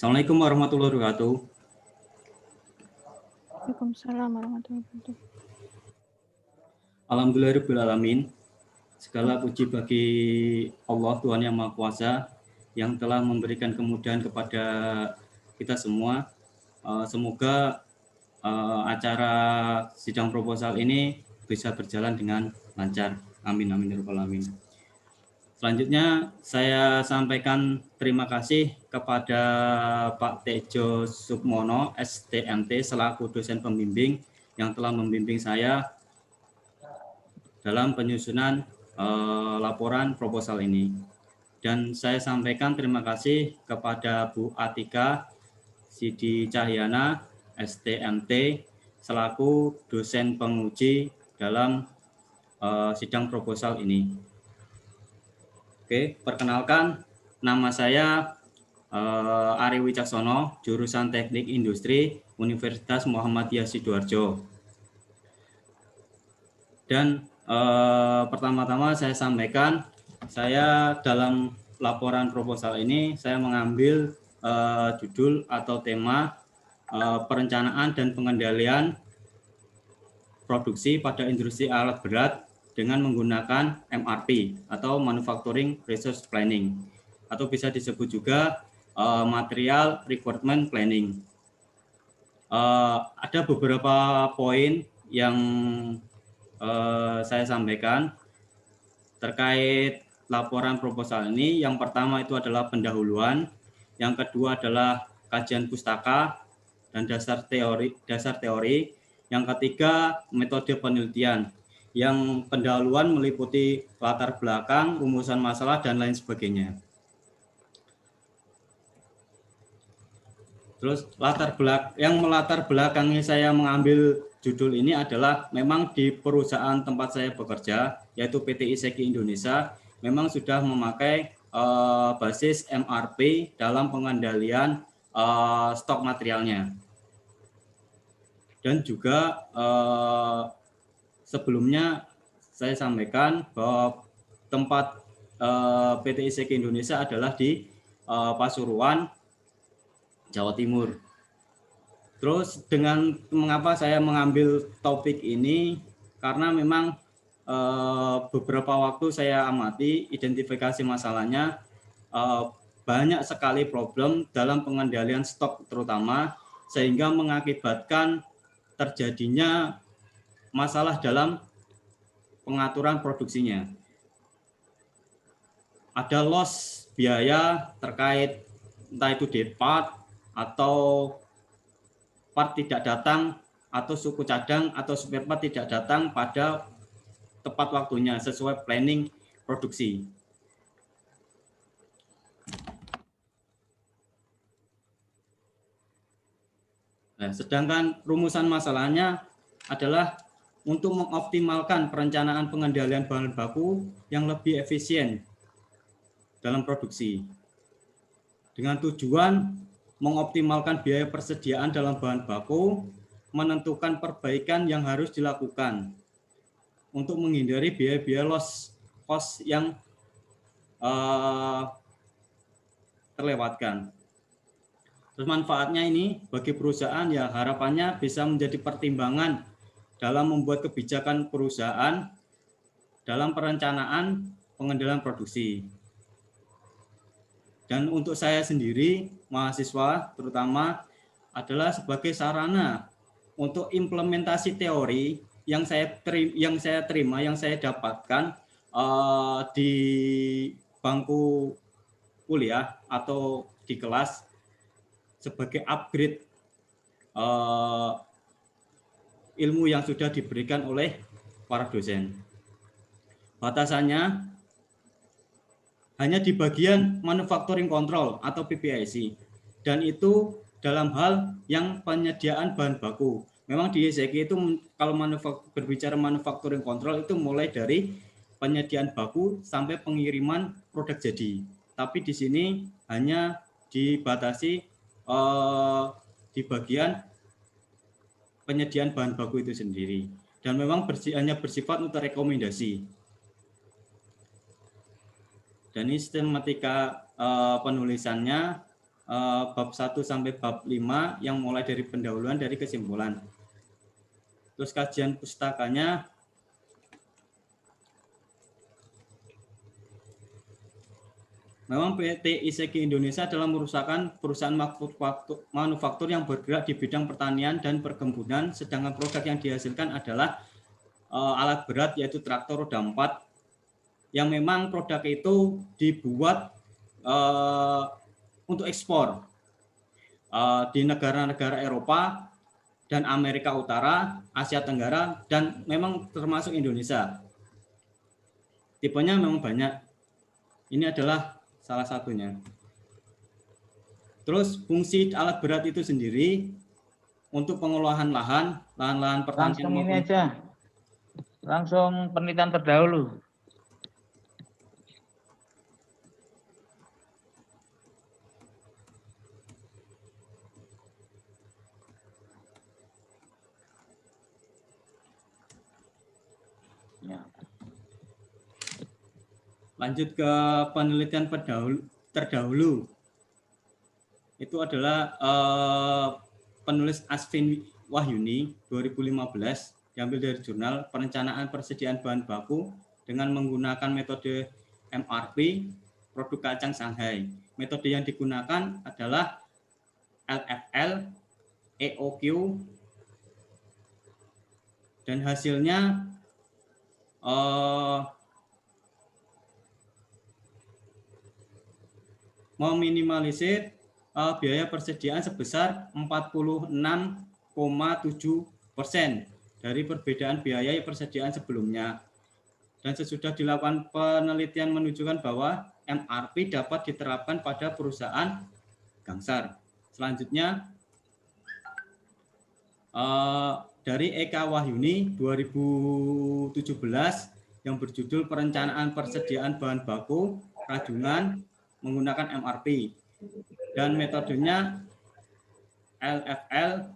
Assalamualaikum warahmatullahi wabarakatuh. Waalaikumsalam warahmatullahi wabarakatuh. Alhamdulillahirrahmanirrahim. Segala puji bagi Allah Tuhan Yang Maha Kuasa yang telah memberikan kemudahan kepada kita semua. Semoga acara sidang proposal ini bisa berjalan dengan lancar. Amin amin ya rabbal alamin. Selanjutnya saya sampaikan terima kasih kepada Pak Tejo Sukmono, STMT, selaku dosen pembimbing yang telah membimbing saya dalam penyusunan laporan proposal ini. Dan saya sampaikan terima kasih kepada Bu Atika Sidi Cahyana, STMT, selaku dosen penguji dalam sidang proposal ini. Oke, perkenalkan, nama saya Ari Wicaksono, jurusan Teknik Industri, Universitas Muhammadiyah Sidoarjo. Dan pertama-tama saya sampaikan, saya dalam laporan proposal ini, saya mengambil judul atau tema perencanaan dan pengendalian produksi pada industri alat berat dengan menggunakan MRP atau Manufacturing Resource Planning, atau bisa disebut juga Material Requirement Planning. Ada beberapa poin yang saya sampaikan terkait laporan proposal ini. Yang pertama itu adalah pendahuluan, yang kedua adalah kajian pustaka dan dasar teori, yang ketiga metode penelitian. Yang pendahuluan meliputi latar belakang, rumusan masalah, dan lain sebagainya. Terus yang melatar belakangi saya mengambil judul ini adalah memang di perusahaan tempat saya bekerja, yaitu PT Iseki Indonesia, memang sudah memakai basis MRP dalam pengendalian stok materialnya. Dan juga sebelumnya saya sampaikan bahwa tempat PT Iseki Indonesia adalah di Pasuruan, Jawa Timur. Terus dengan mengapa saya mengambil topik ini, karena memang beberapa waktu saya amati identifikasi masalahnya, banyak sekali problem dalam pengendalian stok terutama, sehingga mengakibatkan terjadinya masalah dalam pengaturan produksinya. Ada loss biaya terkait entah itu part atau part tidak datang, atau suku cadang atau spare part tidak datang pada tepat waktunya sesuai planning produksi. Nah, sedangkan rumusan masalahnya adalah untuk mengoptimalkan perencanaan pengendalian bahan baku yang lebih efisien dalam produksi, dengan tujuan mengoptimalkan biaya persediaan dalam bahan baku, menentukan perbaikan yang harus dilakukan untuk menghindari biaya-biaya loss cost yang terlewatkan. Terus manfaatnya ini bagi perusahaan ya harapannya bisa menjadi pertimbangan dalam membuat kebijakan perusahaan dalam perencanaan pengendalian produksi. Dan untuk saya sendiri, mahasiswa terutama, adalah sebagai sarana untuk implementasi teori yang saya terima, yang saya dapatkan di bangku kuliah atau di kelas sebagai upgrade ilmu yang sudah diberikan oleh para dosen. Batasannya hanya di bagian manufacturing control atau PPIC, dan itu dalam hal yang penyediaan bahan baku. Memang di Iseki itu kalau berbicara manufacturing control itu mulai dari penyediaan baku sampai pengiriman produk jadi. Tapi di sini hanya dibatasi di bagian penyediaan bahan baku itu sendiri, dan memang hanya bersifat untuk rekomendasi. Dan ini sistematika penulisannya bab 1 sampai bab 5 yang mulai dari pendahuluan dari kesimpulan. Terus kajian pustakanya memang PT ISEGI Indonesia adalah merupakan perusahaan manufaktur yang bergerak di bidang pertanian dan perkebunan, sedangkan produk yang dihasilkan adalah alat berat yaitu traktor roda 4 yang memang produk itu dibuat untuk ekspor di negara-negara Eropa dan Amerika Utara, Asia Tenggara, dan memang termasuk Indonesia. Tipenya memang banyak. Ini adalah salah satunya. Terus fungsi alat berat itu sendiri untuk pengolahan lahan-lahan pertanian. Langsung ini aja. Langsung penelitian terdahulu. Ya. Lanjut ke penelitian terdahulu. Itu adalah penulis Asvin Wahyuni 2015, diambil dari jurnal Perencanaan Persediaan Bahan Baku dengan menggunakan metode MRP, produk kacang Shanghai. Metode yang digunakan adalah LFL, EOQ, dan hasilnya meminimalisir biaya persediaan sebesar 46,7% dari perbedaan biaya persediaan sebelumnya. Dan sesudah dilakukan penelitian menunjukkan bahwa MRP dapat diterapkan pada perusahaan Gangsar. Selanjutnya dari Eka Wahyuni 2017 yang berjudul Perencanaan Persediaan Bahan Baku Rajungan menggunakan MRP, dan metodenya LFL,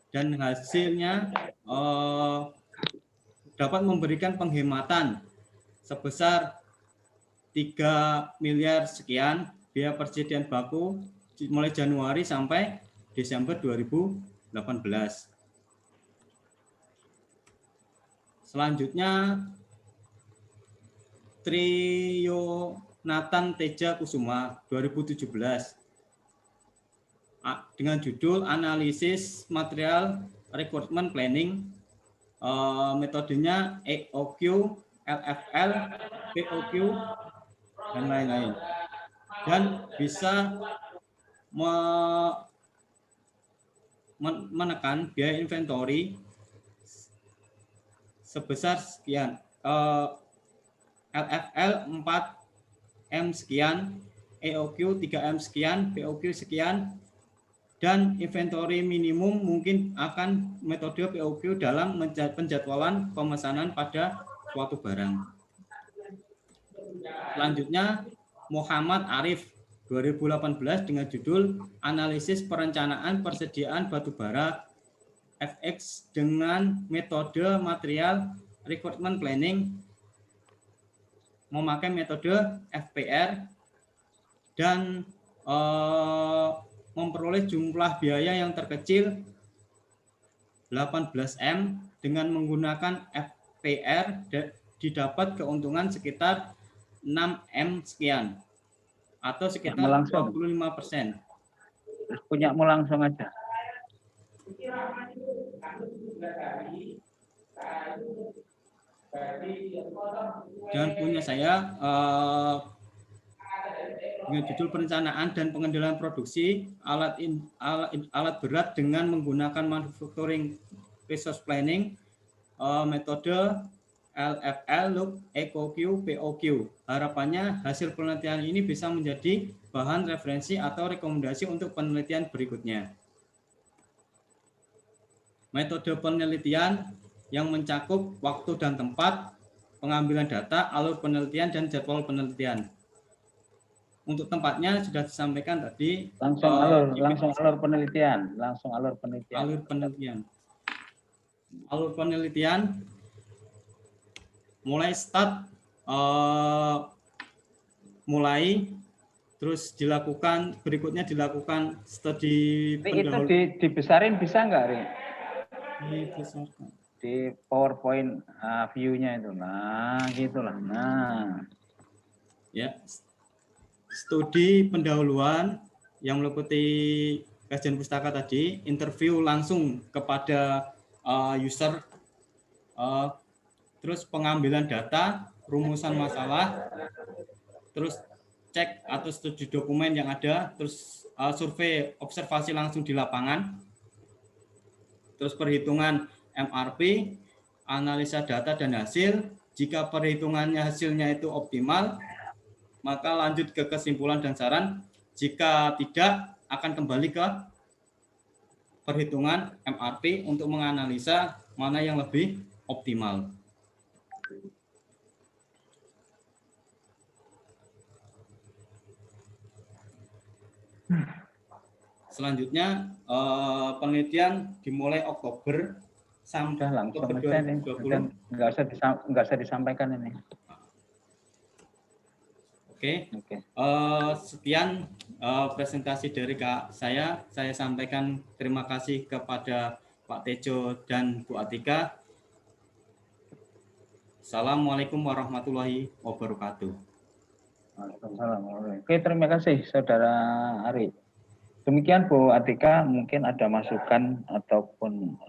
dan hasilnya dapat memberikan penghematan sebesar 3 miliar sekian biaya persediaan baku mulai Januari sampai Desember 2018. Selanjutnya Trio Nathan Teja Kusuma 2017 dengan judul Analisis Material Requirement Planning, metodenya EOQ, LFL, POQ, dan lain-lain, dan bisa menekan biaya inventory sebesar sekian, LFL 4M sekian, EOQ 3M sekian, POQ sekian, dan inventory minimum mungkin akan metode POQ dalam penjadwalan pemesanan pada suatu barang. Selanjutnya Muhammad Arif 2018 dengan judul Analisis Perencanaan Persediaan Batubara FX dengan metode Material Requirement Planning, memakai metode FPR, dan memperoleh jumlah biaya yang terkecil 18M dengan menggunakan FPR didapat keuntungan sekitar 6M sekian atau sekitar 25%. Punyamu langsung aja. Dan punya saya dengan judul Perencanaan dan Pengendalian Produksi alat berat dengan menggunakan Manufacturing Resource Planning, metode LFL, LUK, EOQ, POQ. Harapannya hasil penelitian ini bisa menjadi bahan referensi atau rekomendasi untuk penelitian berikutnya. Metode penelitian yang mencakup waktu dan tempat, pengambilan data, alur penelitian, dan jadwal penelitian. Untuk tempatnya sudah disampaikan tadi. Langsung alur penelitian. Alur penelitian mulai start, mulai Terus berikutnya dilakukan studi Ri, itu dibesarin bisa nggak, Ri? dibesarkan. Di PowerPoint view-nya itu. Nah, gitulah. Nah. Ya, studi pendahuluan yang meliputi kajian pustaka tadi, interview langsung kepada user, terus pengambilan data, rumusan masalah, terus cek atau studi dokumen yang ada, terus survei observasi langsung di lapangan, terus perhitungan MRP, analisa data dan hasil. Jika perhitungannya hasilnya itu optimal, maka lanjut ke kesimpulan dan saran. Jika tidak, akan kembali ke perhitungan MRP untuk menganalisa mana yang lebih optimal. Selanjutnya penelitian dimulai Oktober sampai langsung Oktober aja nih. 2020. Nggak usah disampaikan ini. Oke. Sekian presentasi dari saya. Saya sampaikan terima kasih kepada Pak Tejo dan Bu Atika. Assalamualaikum warahmatullahi wabarakatuh. Waalaikumsalam. Oke, terima kasih Saudara Ari. Demikian Bu Atika, mungkin ada masukan ataupun